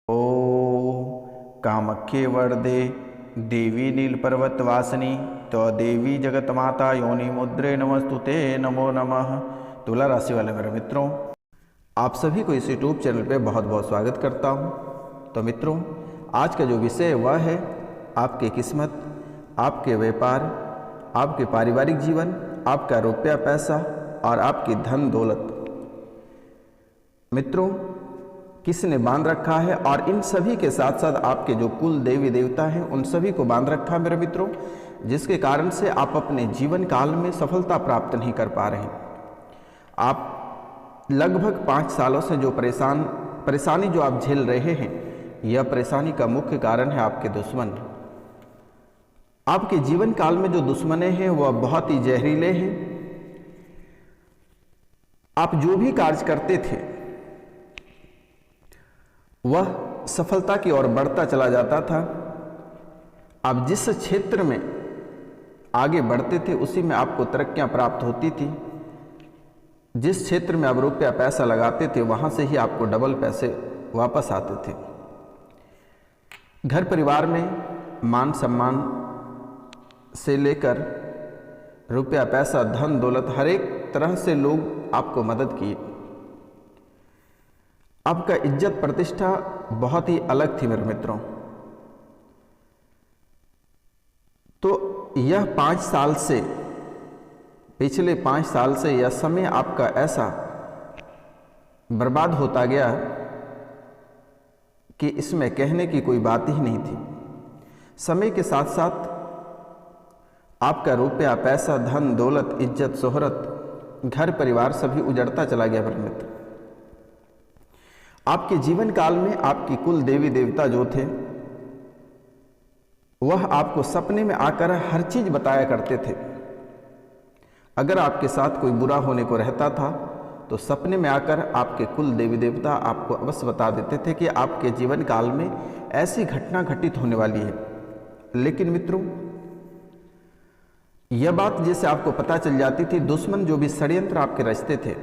ओ कामख्ये वरदे देवी नीलपर्वतवासिनी देवी जगतमाता योनि मुद्रे नमस्तुते नमो नमः। तुला राशि वाले मेरे मित्रों, आप सभी को इस यूट्यूब चैनल पे बहुत बहुत स्वागत करता हूँ। तो मित्रों, आज का जो विषय है वह है आपकी किस्मत, आपके व्यापार, आपके पारिवारिक जीवन, आपका रुपया पैसा और आपकी धन दौलत मित्रों किसने बांध रखा है, और इन सभी के साथ साथ आपके जो कुल देवी देवता हैं उन सभी को बांध रखा है मेरे मित्रों, जिसके कारण से आप अपने जीवन काल में सफलता प्राप्त नहीं कर पा रहे हैं। आप लगभग 5 सालों से जो परेशानी जो आप झेल रहे हैं, यह परेशानी का मुख्य कारण है आपके दुश्मन। आपके जीवन काल में जो दुश्मने हैं वह बहुत ही जहरीले हैं। आप जो भी कार्य करते थे वह सफलता की ओर बढ़ता चला जाता था। आप जिस क्षेत्र में आगे बढ़ते थे उसी में आपको तरक्कियां प्राप्त होती थी। जिस क्षेत्र में आप रुपया पैसा लगाते थे वहां से ही आपको डबल पैसे वापस आते थे। घर परिवार में मान सम्मान से लेकर रुपया पैसा धन दौलत हर एक तरह से लोग आपको मदद किए। आपका इज्जत प्रतिष्ठा बहुत ही अलग थी मेरे मित्रों। तो यह 5 साल से, पिछले 5 साल से यह समय आपका ऐसा बर्बाद होता गया कि इसमें कहने की कोई बात ही नहीं थी। समय के साथ साथ आपका रुपया पैसा धन दौलत इज्जत शोहरत घर परिवार सभी उजड़ता चला गया मेरे मित्र। आपके जीवन काल में आपकी कुल देवी देवता जो थे वह आपको सपने में आकर हर चीज बताया करते थे। अगर आपके साथ कोई बुरा होने को रहता था तो सपने में आकर आपके कुल देवी देवता आपको अवश्य बता देते थे कि आपके जीवन काल में ऐसी घटना घटित होने वाली है। लेकिन मित्रों, यह बात जैसे आपको पता चल जाती थी, दुश्मन जो भी षड्यंत्र आपके रचते थे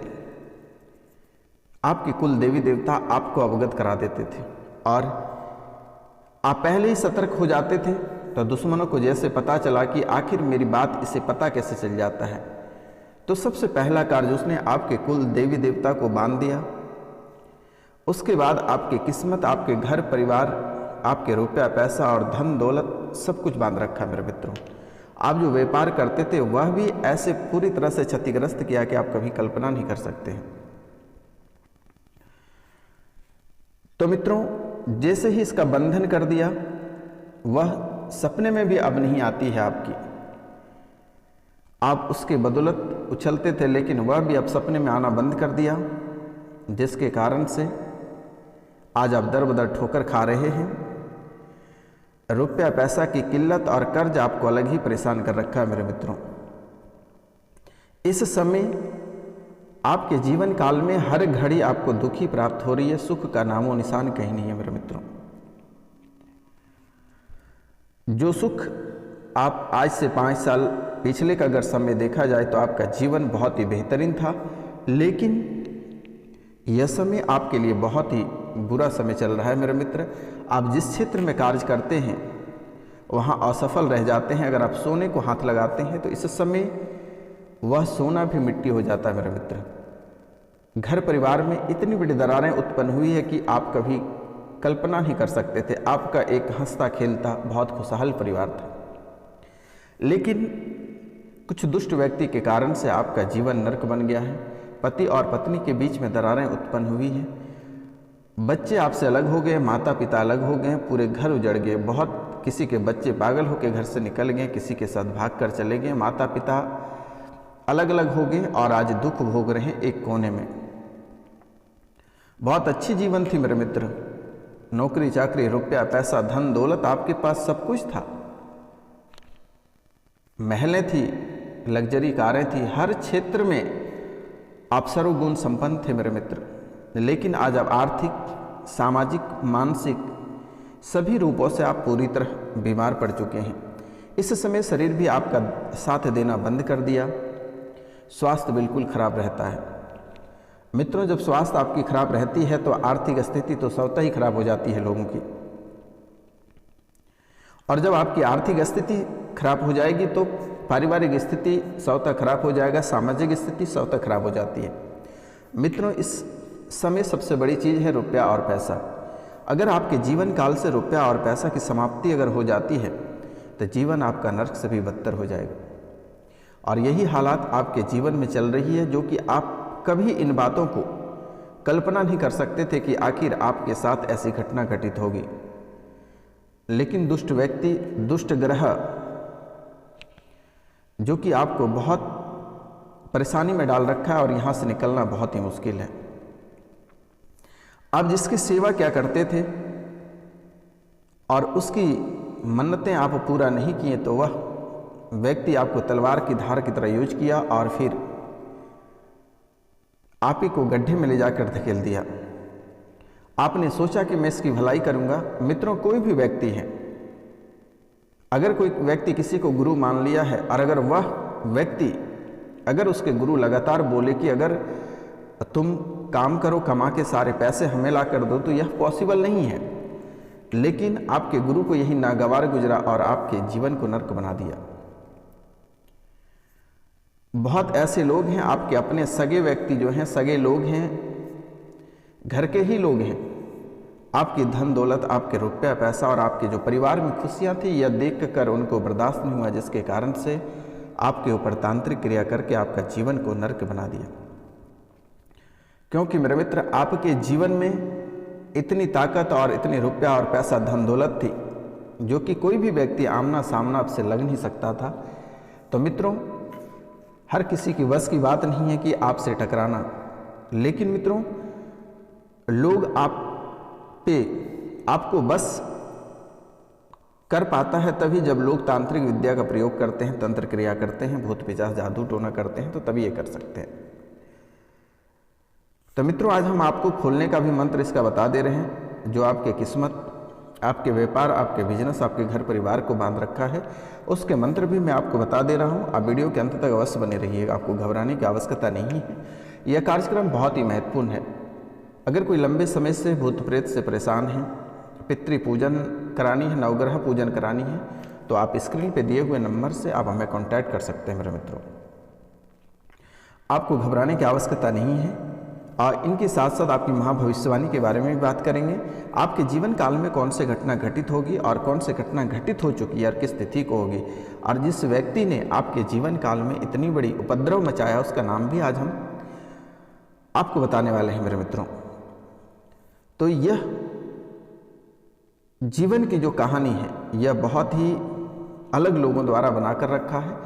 आपके कुल देवी देवता आपको अवगत करा देते थे, और आप पहले ही सतर्क हो जाते थे। तो दुश्मनों को जैसे पता चला कि आखिर मेरी बात इसे पता कैसे चल जाता है, तो सबसे पहला कार्य उसने आपके कुल देवी देवता को बांध दिया। उसके बाद आपकी किस्मत, आपके घर परिवार, आपके रुपया पैसा और धन दौलत सब कुछ बांध रखा मेरे मित्रों। आप जो व्यापार करते थे वह भी ऐसे पूरी तरह से क्षतिग्रस्त किया कि आप कभी कल्पना नहीं कर सकते हैं। तो मित्रों, जैसे ही इसका बंधन कर दिया, वह सपने में भी अब नहीं आती है आपकी। आप उसके बदौलत उछलते थे, लेकिन वह भी अब सपने में आना बंद कर दिया, जिसके कारण से आज आप दर बदर ठोकर खा रहे हैं। रुपया पैसा की किल्लत और कर्ज आपको अलग ही परेशान कर रखा है मेरे मित्रों। इस समय आपके जीवन काल में हर घड़ी आपको दुखी प्राप्त हो रही है, सुख का नामो निशान कहीं नहीं है मेरे मित्रों। जो सुख आप आज से 5 साल पिछले का अगर समय देखा जाए तो आपका जीवन बहुत ही बेहतरीन था, लेकिन यह समय आपके लिए बहुत ही बुरा समय चल रहा है मेरे मित्र। आप जिस क्षेत्र में कार्य करते हैं वहाँ असफल रह जाते हैं। अगर आप सोने को हाथ लगाते हैं तो इस समय वह सोना भी मिट्टी हो जाता है मेरे मित्र। घर परिवार में इतनी बड़ी दरारें उत्पन्न हुई है कि आप कभी कल्पना नहीं कर सकते थे। आपका एक हंसता खेलता बहुत खुशहाल परिवार था, लेकिन कुछ दुष्ट व्यक्ति के कारण से आपका जीवन नरक बन गया है। पति और पत्नी के बीच में दरारें उत्पन्न हुई हैं। बच्चे आपसे अलग हो गए, माता पिता अलग हो गए, पूरे घर उजड़ गए। बहुत किसी के बच्चे पागल होकर घर से निकल गए, किसी के साथ भाग कर चले गए, माता पिता अलग अलग हो गए और आज दुख भोग रहे हैं एक कोने में। बहुत अच्छी जीवन थी मेरे मित्र, नौकरी चाकरी रुपया पैसा धन दौलत आपके पास सब कुछ था। महलें थी, लग्जरी कारें थी, हर क्षेत्र में आप सर्वगुण संपन्न थे मेरे मित्र। लेकिन आज आप आर्थिक सामाजिक मानसिक सभी रूपों से आप पूरी तरह बीमार पड़ चुके हैं। इस समय शरीर भी आपका साथ देना बंद कर दिया, स्वास्थ्य बिल्कुल खराब रहता है। मित्रों, जब स्वास्थ्य आपकी खराब रहती है तो आर्थिक स्थिति तो स्वतः ही खराब हो जाती है लोगों की, और जब आपकी आर्थिक स्थिति खराब हो जाएगी तो पारिवारिक स्थिति स्वतः खराब हो जाएगा, सामाजिक स्थिति स्वतः खराब हो जाती है। मित्रों, इस समय सबसे बड़ी चीज़ है रुपया और पैसा। अगर आपके जीवन काल से रुपया और पैसा की समाप्ति अगर हो जाती है तो जीवन आपका नर्क से भी बदतर हो जाएगा, और यही हालात आपके जीवन में चल रही है, जो कि आप कभी इन बातों को कल्पना नहीं कर सकते थे कि आखिर आपके साथ ऐसी घटना घटित होगी। लेकिन दुष्ट व्यक्ति, दुष्ट ग्रह जो कि आपको बहुत परेशानी में डाल रखा है और यहाँ से निकलना बहुत ही मुश्किल है। आप जिसकी सेवा क्या करते थे और उसकी मन्नतें आप पूरा नहीं किए तो वह व्यक्ति आपको तलवार की धार की तरह यूज किया और फिर आप ही को गड्ढे में ले जाकर धकेल दिया। आपने सोचा कि मैं इसकी भलाई करूंगा। मित्रों, कोई भी व्यक्ति है, अगर कोई व्यक्ति किसी को गुरु मान लिया है और अगर वह व्यक्ति, अगर उसके गुरु लगातार बोले कि अगर तुम काम करो, कमा के सारे पैसे हमें ला कर दो, तो यह पॉसिबल नहीं है। लेकिन आपके गुरु को यही नागवार गुजरा और आपके जीवन को नर्क बना दिया। बहुत ऐसे लोग हैं, आपके अपने सगे व्यक्ति जो हैं, सगे लोग हैं, घर के ही लोग हैं, आपकी धन दौलत, आपके रुपया पैसा और आपके जो परिवार में खुशियां थी, यह देख कर उनको बर्दाश्त नहीं हुआ, जिसके कारण से आपके ऊपर तांत्रिक क्रिया करके आपका जीवन को नर्क बना दिया। क्योंकि मेरे मित्र, आपके जीवन में इतनी ताकत और इतनी रुपया और पैसा, धन दौलत थी, जो कि कोई भी व्यक्ति आमना सामना आपसे लग नहीं सकता था। तो मित्रों, हर किसी की वश की बात नहीं है कि आपसे टकराना, लेकिन मित्रों, लोग आप पे आपको बस कर पाता है तभी जब लोग तांत्रिक विद्या का प्रयोग करते हैं, तंत्र क्रिया करते हैं, भूत पिशाच जादू टोना करते हैं, तो तभी ये कर सकते हैं। तो मित्रों, आज हम आपको खोलने का भी मंत्र इसका बता दे रहे हैं, जो आपके किस्मत, आपके व्यापार, आपके बिजनेस, आपके घर परिवार को बांध रखा है, उसके मंत्र भी मैं आपको बता दे रहा हूँ। आप वीडियो के अंत तक अवश्य बने रहिएगा, आपको घबराने की आवश्यकता नहीं है। यह कार्यक्रम बहुत ही महत्वपूर्ण है। अगर कोई लंबे समय से भूत प्रेत से परेशान है, पितृ पूजन करानी है, नवग्रह पूजन करानी है, तो आप स्क्रीन पे दिए हुए नंबर से आप हमें कांटेक्ट कर सकते हैं। मेरे मित्रों, आपको घबराने की आवश्यकता नहीं है। और इनके साथ साथ आपकी महाभविष्यवाणी के बारे में भी बात करेंगे। आपके जीवन काल में कौन से घटना घटित होगी और कौन से घटना घटित हो चुकी है और किस तिथि को होगी, और जिस व्यक्ति ने आपके जीवन काल में इतनी बड़ी उपद्रव मचाया, उसका नाम भी आज हम आपको बताने वाले हैं। मेरे मित्रों, तो यह जीवन की जो कहानी है, यह बहुत ही अलग लोगों द्वारा बनाकर रखा है।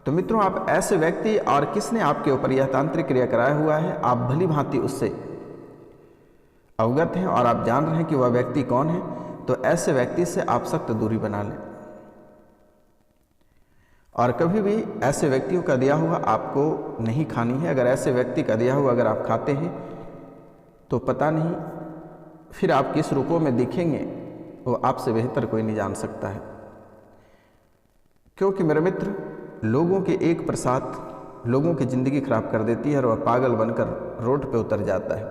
तो मित्रों, आप ऐसे व्यक्ति और किसने आपके ऊपर यह तांत्रिक क्रिया कराया हुआ है, आप भली भांति उससे अवगत हैं और आप जान रहे हैं कि वह व्यक्ति कौन है, तो ऐसे व्यक्ति से आप सख्त दूरी बना लें। और कभी भी ऐसे व्यक्तियों का दिया हुआ आपको नहीं खानी है। अगर ऐसे व्यक्ति का दिया हुआ अगर आप खाते हैं तो पता नहीं फिर आप किस रूपों में दिखेंगे, वो आपसे बेहतर कोई नहीं जान सकता है। क्योंकि मेरे मित्र, लोगों के एक प्रसाद लोगों की ज़िंदगी खराब कर देती है और वह पागल बनकर रोड पे उतर जाता है।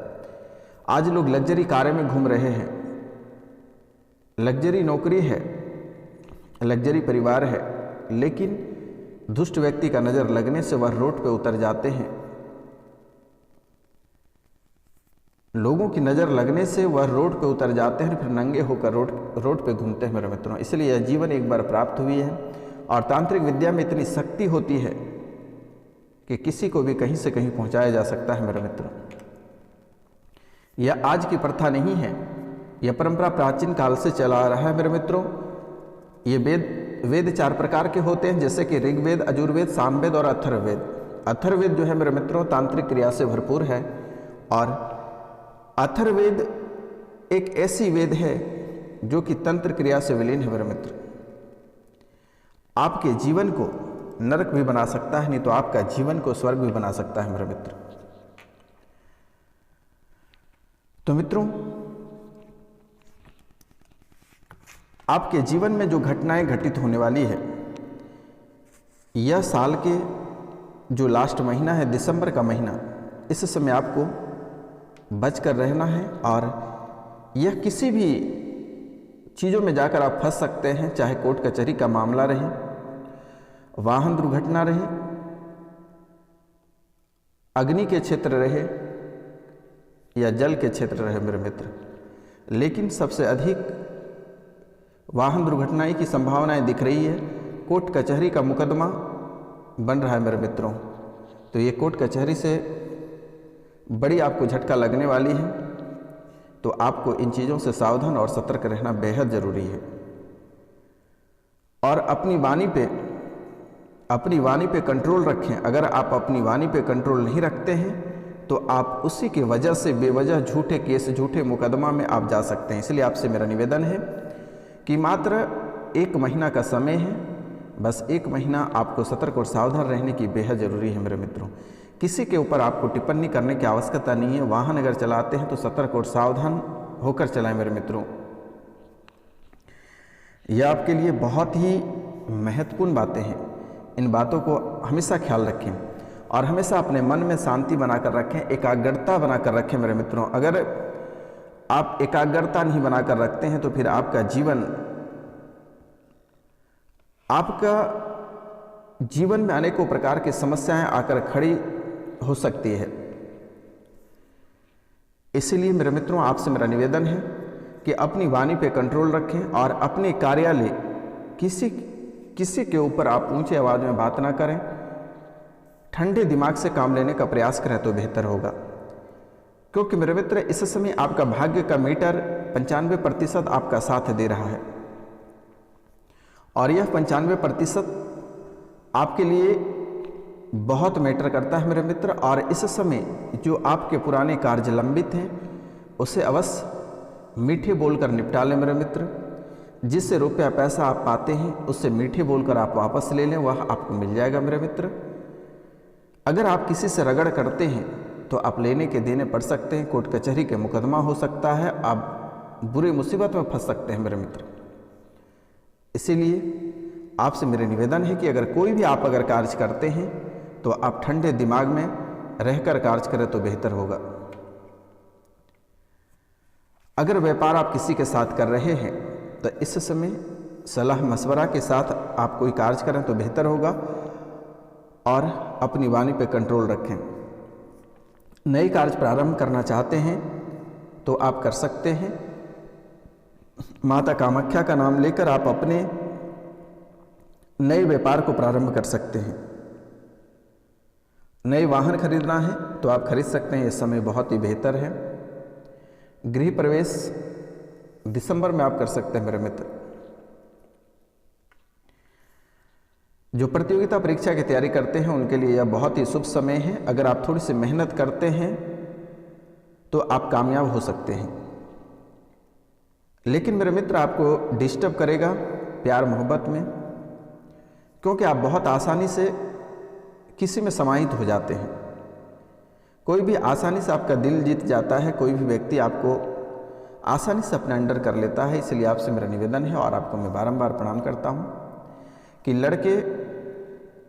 आज लोग लग्जरी कारें में घूम रहे हैं, लग्जरी नौकरी है, लग्जरी परिवार है, लेकिन दुष्ट व्यक्ति का नज़र लगने से वह रोड पे उतर जाते हैं। लोगों की नज़र लगने से वह रोड पे उतर जाते हैं, फिर नंगे होकर रोड पे घूमते हैं। मेरे मित्रों, इसलिए यह जीवन एक बार प्राप्त हुई है और तांत्रिक विद्या में इतनी शक्ति होती है कि किसी को भी कहीं से कहीं पहुंचाया जा सकता है। मेरे मित्रों, यह आज की प्रथा नहीं है, यह परंपरा प्राचीन काल से चला आ रहा है। मेरे मित्रों, ये वेद 4 प्रकार के होते हैं, जैसे कि ऋग्वेद, यजुर्वेद, सामवेद और अथर्ववेद। अथर्ववेद जो है मेरे मित्रों, तांत्रिक क्रिया से भरपूर है। और अथर्ववेद एक ऐसी वेद है जो कि तंत्र क्रिया से विलीन है। मेरे मित्र, आपके जीवन को नरक भी बना सकता है, नहीं तो आपका जीवन को स्वर्ग भी बना सकता है। मेरे मित्र, तो मित्रों, आपके जीवन में जो घटनाएं घटित होने वाली है, यह साल के जो लास्ट महीना है, दिसंबर का महीना, इस समय आपको बच कर रहना है और यह किसी भी चीज़ों में जाकर आप फंस सकते हैं, चाहे कोर्ट कचहरी का मामला रहे, वाहन दुर्घटना रहे, अग्नि के क्षेत्र रहे या जल के क्षेत्र रहे मेरे मित्र। लेकिन सबसे अधिक वाहन दुर्घटनाएं की संभावनाएं दिख रही है। कोर्ट कचहरी का मुकदमा बन रहा है मेरे मित्रों। तो ये कोर्ट कचहरी से बड़ी आपको झटका लगने वाली है। तो आपको इन चीज़ों से सावधान और सतर्क रहना बेहद ज़रूरी है। और अपनी वाणी पे कंट्रोल रखें। अगर आप अपनी वाणी पे कंट्रोल नहीं रखते हैं तो आप उसी की वजह से बेवजह झूठे केस, झूठे मुकदमा में आप जा सकते हैं। इसलिए आपसे मेरा निवेदन है कि मात्र 1 महीना का समय है, बस 1 महीना आपको सतर्क और सावधान रहने की बेहद ज़रूरी है मेरे मित्रों। किसी के ऊपर आपको टिप्पणी करने की आवश्यकता नहीं है। वाहन अगर चलाते हैं तो सतर्क और सावधान होकर चलाएं मेरे मित्रों। यह आपके लिए बहुत ही महत्वपूर्ण बातें हैं। इन बातों को हमेशा ख्याल रखें और हमेशा अपने मन में शांति बनाकर रखें, एकाग्रता बनाकर रखें मेरे मित्रों। अगर आप एकाग्रता नहीं बनाकर रखते हैं तो फिर आपका जीवन में अनेकों प्रकार की समस्याएं आकर खड़ी हो सकती है। इसीलिए मेरे मित्रों आपसे मेरा निवेदन है कि अपनी वाणी पे कंट्रोल रखें और अपने कार्यालय किसी के ऊपर आप ऊंची आवाज़ में बात ना करें। ठंडे दिमाग से काम लेने का प्रयास करें तो बेहतर होगा, क्योंकि मेरे मित्र इस समय आपका भाग्य का मीटर 95% आपका साथ दे रहा है और यह 95% आपके लिए बहुत मैटर करता है मेरे मित्र। और इस समय जो आपके पुराने कार्य लंबित हैं उसे अवश्य मीठे बोलकर निपटा लें मेरे मित्र। जिससे रुपया पैसा आप पाते हैं उससे मीठे बोलकर आप वापस ले लें, वह आपको मिल जाएगा मेरे मित्र। अगर आप किसी से रगड़ करते हैं तो आप लेने के देने पड़ सकते हैं, कोर्ट कचहरी के मुकदमा हो सकता है, आप बुरी मुसीबत में फंस सकते हैं मेरे मित्र। इसीलिए आपसे मेरे निवेदन है कि अगर कोई भी आप अगर कार्य करते हैं तो आप ठंडे दिमाग में रहकर कार्य करें तो बेहतर होगा। अगर व्यापार आप किसी के साथ कर रहे हैं तो इस समय सलाह मशवरा के साथ आप कोई कार्य करें तो बेहतर होगा और अपनी वाणी पे कंट्रोल रखें। नए कार्य प्रारंभ करना चाहते हैं तो आप कर सकते हैं। माता कामाख्या का नाम लेकर आप अपने नए व्यापार को प्रारंभ कर सकते हैं। नए वाहन खरीदना है तो आप खरीद सकते हैं, इस समय बहुत ही बेहतर है। गृह प्रवेश दिसंबर में आप कर सकते हैं मेरे मित्र। जो प्रतियोगिता परीक्षा की तैयारी करते हैं उनके लिए यह बहुत ही शुभ समय है। अगर आप थोड़ी सी मेहनत करते हैं तो आप कामयाब हो सकते हैं। लेकिन मेरे मित्र आपको डिस्टर्ब करेगा प्यार मोहब्बत में, क्योंकि आप बहुत आसानी से किसी में समाहित हो जाते हैं। कोई भी आसानी से आपका दिल जीत जाता है, कोई भी व्यक्ति आपको आसानी से अपने अंडर कर लेता है। इसलिए आपसे मेरा निवेदन है और आपको मैं बारंबार प्रणाम करता हूं कि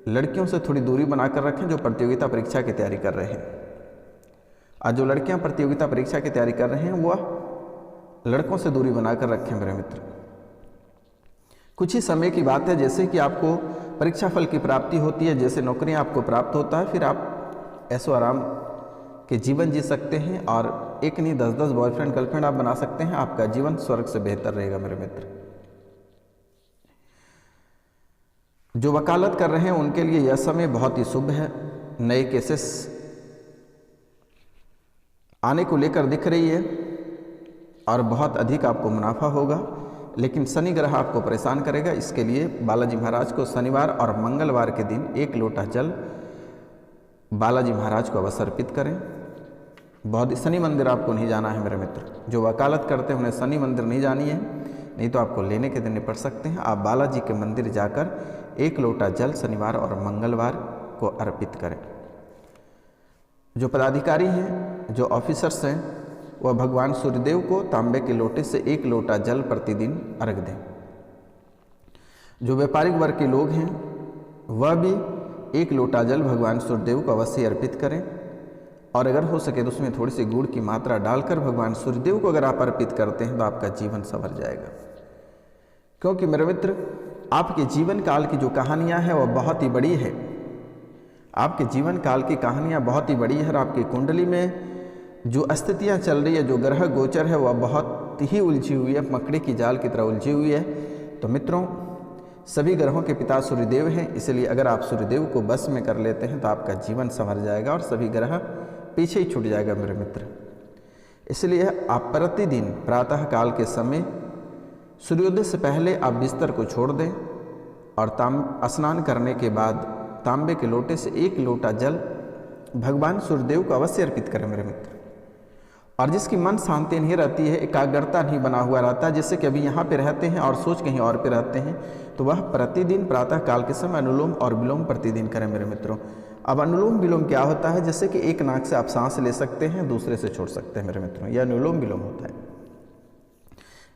लड़कियों से थोड़ी दूरी बनाकर रखें जो प्रतियोगिता परीक्षा की तैयारी कर रहे हैं। आज जो लड़कियां प्रतियोगिता परीक्षा की तैयारी कर रहे हैं वह लड़कों से दूरी बनाकर रखें मेरे मित्र। कुछ ही समय की बात है, जैसे कि आपको परीक्षा फल की प्राप्ति होती है, जैसे नौकरियां आपको प्राप्त होता है, फिर आप ऐसो आराम के जीवन जी सकते हैं और एक नहीं 10-10 बॉयफ्रेंड गर्लफ्रेंड आप बना सकते हैं। आपका जीवन स्वर्ग से बेहतर रहेगा मेरे मित्र। जो वकालत कर रहे हैं उनके लिए यह समय बहुत ही शुभ है। नए केसेस आने को लेकर दिख रही है और बहुत अधिक आपको मुनाफा होगा। लेकिन शनि ग्रह आपको परेशान करेगा। इसके लिए बालाजी महाराज को शनिवार और मंगलवार के दिन 1 लोटा जल बालाजी महाराज को अवश्य अर्पित करें। बहुत शनि मंदिर आपको नहीं जाना है मेरे मित्र। जो वकालत करते हैं उन्हें शनि मंदिर नहीं जानी है, नहीं तो आपको लेने के देने पड़ सकते हैं। आप बालाजी के मंदिर जाकर 1 लोटा जल शनिवार और मंगलवार को अर्पित करें। जो पदाधिकारी हैं, जो ऑफिसर्स हैं, वह भगवान सूर्यदेव को तांबे के लोटे से 1 लोटा जल प्रतिदिन अर्घ दें। जो व्यापारिक वर्ग के लोग हैं वह भी 1 लोटा जल भगवान सूर्यदेव को अवश्य अर्पित करें। और अगर हो सके तो उसमें थोड़ी सी गुड़ की मात्रा डालकर भगवान सूर्यदेव को अगर आप अर्पित करते हैं तो आपका जीवन संवर जाएगा। क्योंकि मेरे मित्र, आपके जीवन काल की जो कहानियाँ हैं वह बहुत ही बड़ी है। आपके जीवन काल की कहानियाँ बहुत ही बड़ी है और आपकी कुंडली में जो स्थितियाँ चल रही है, जो ग्रह गोचर है वह बहुत ही उलझी हुई है, मकड़ी की जाल की तरह उलझी हुई है। तो मित्रों, सभी ग्रहों के पिता सूर्यदेव हैं, इसलिए अगर आप सूर्यदेव को बस में कर लेते हैं तो आपका जीवन संवर जाएगा और सभी ग्रह पीछे ही छूट जाएगा मेरे मित्र। इसलिए आप प्रतिदिन प्रातः काल के समय सूर्योदय से पहले आप बिस्तर को छोड़ दें और स्नान करने के बाद तांबे के लोटे से 1 लोटा जल भगवान सूर्यदेव को अवश्य अर्पित करें मेरे मित्र। और जिसकी मन शांति नहीं रहती है, एकाग्रता नहीं बना हुआ रहता, जैसे कि अभी यहाँ पे रहते हैं और सोच कहीं और पे रहते हैं, तो वह प्रतिदिन प्रातः काल के समय अनुलोम और विलोम प्रतिदिन करें मेरे मित्रों। अब अनुलोम विलोम क्या होता है? जैसे कि एक नाक से आप सांस ले सकते हैं, दूसरे से छोड़ सकते हैं मेरे मित्रों, यह अनुलोम विलोम होता है।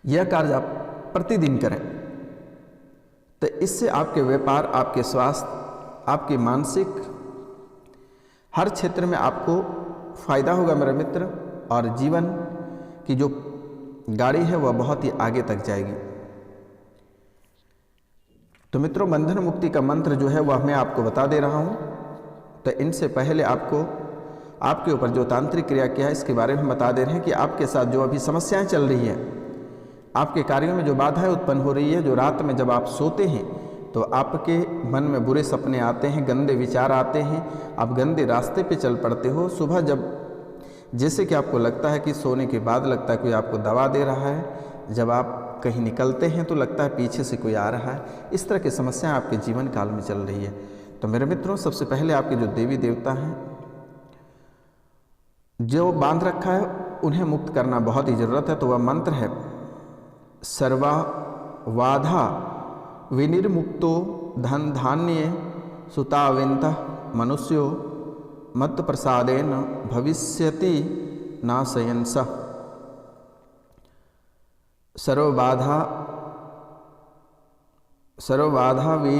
यह कार्य आप प्रतिदिन करें तो इससे आपके व्यापार, आपके स्वास्थ्य, आपके मानसिक हर क्षेत्र में आपको फायदा होगा मेरे मित्र, और जीवन की जो गाड़ी है वह बहुत ही आगे तक जाएगी। तो मित्रों, बंधन मुक्ति का मंत्र जो है वह मैं आपको बता दे रहा हूं। तो इनसे पहले आपको आपके ऊपर जो तांत्रिक क्रिया किया है इसके बारे में बता दे रहे हैं कि आपके साथ जो अभी समस्याएं चल रही हैं, आपके कार्यों में जो बाधाएं उत्पन्न हो रही है, जो रात में जब आप सोते हैं तो आपके मन में बुरे सपने आते हैं, गंदे विचार आते हैं, आप गंदे रास्ते पे चल पड़ते हो। सुबह जब जैसे कि आपको लगता है कि सोने के बाद लगता है कोई आपको दवा दे रहा है, जब आप कहीं निकलते हैं तो लगता है पीछे से कोई आ रहा है। इस तरह की समस्याएं आपके जीवन काल में चल रही है। तो मेरे मित्रों, सबसे पहले आपके जो देवी देवता हैं जो बांध रखा है उन्हें मुक्त करना बहुत ही ज़रूरत है। तो वह मंत्र है सर्वा वाधा विनिर्मुक्तो धन धान्य सुताविंत मनुष्यो मत प्रसादेन भविष्यति नाशयंस। सर्वबाधा वि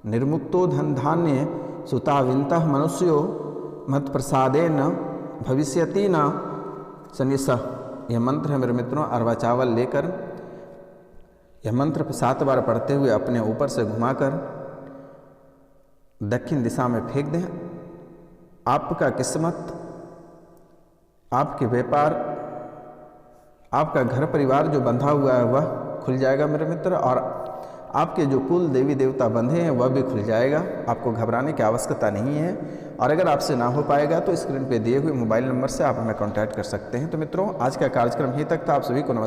निर्मुक्तो धन धान्य सुताविंत मनुष्यो मत प्रसादेन भविष्यति न सनिस। यह मंत्र है मेरे मित्रों। अरवा चावल लेकर यह मंत्र 7 बार पढ़ते हुए अपने ऊपर से घुमाकर दक्षिण दिशा में फेंक दें। आपका किस्मत, आपके व्यापार, आपका घर परिवार जो बंधा हुआ है वह खुल जाएगा मेरे मित्र, और आपके जो कुल देवी देवता बंधे हैं वह भी खुल जाएगा। आपको घबराने की आवश्यकता नहीं है। और अगर आपसे ना हो पाएगा तो स्क्रीन पे दिए हुए मोबाइल नंबर से आप हमें कांटेक्ट कर सकते हैं। तो मित्रों, आज का कार्यक्रम यहीं तक था। आप सभी को नमस्कार।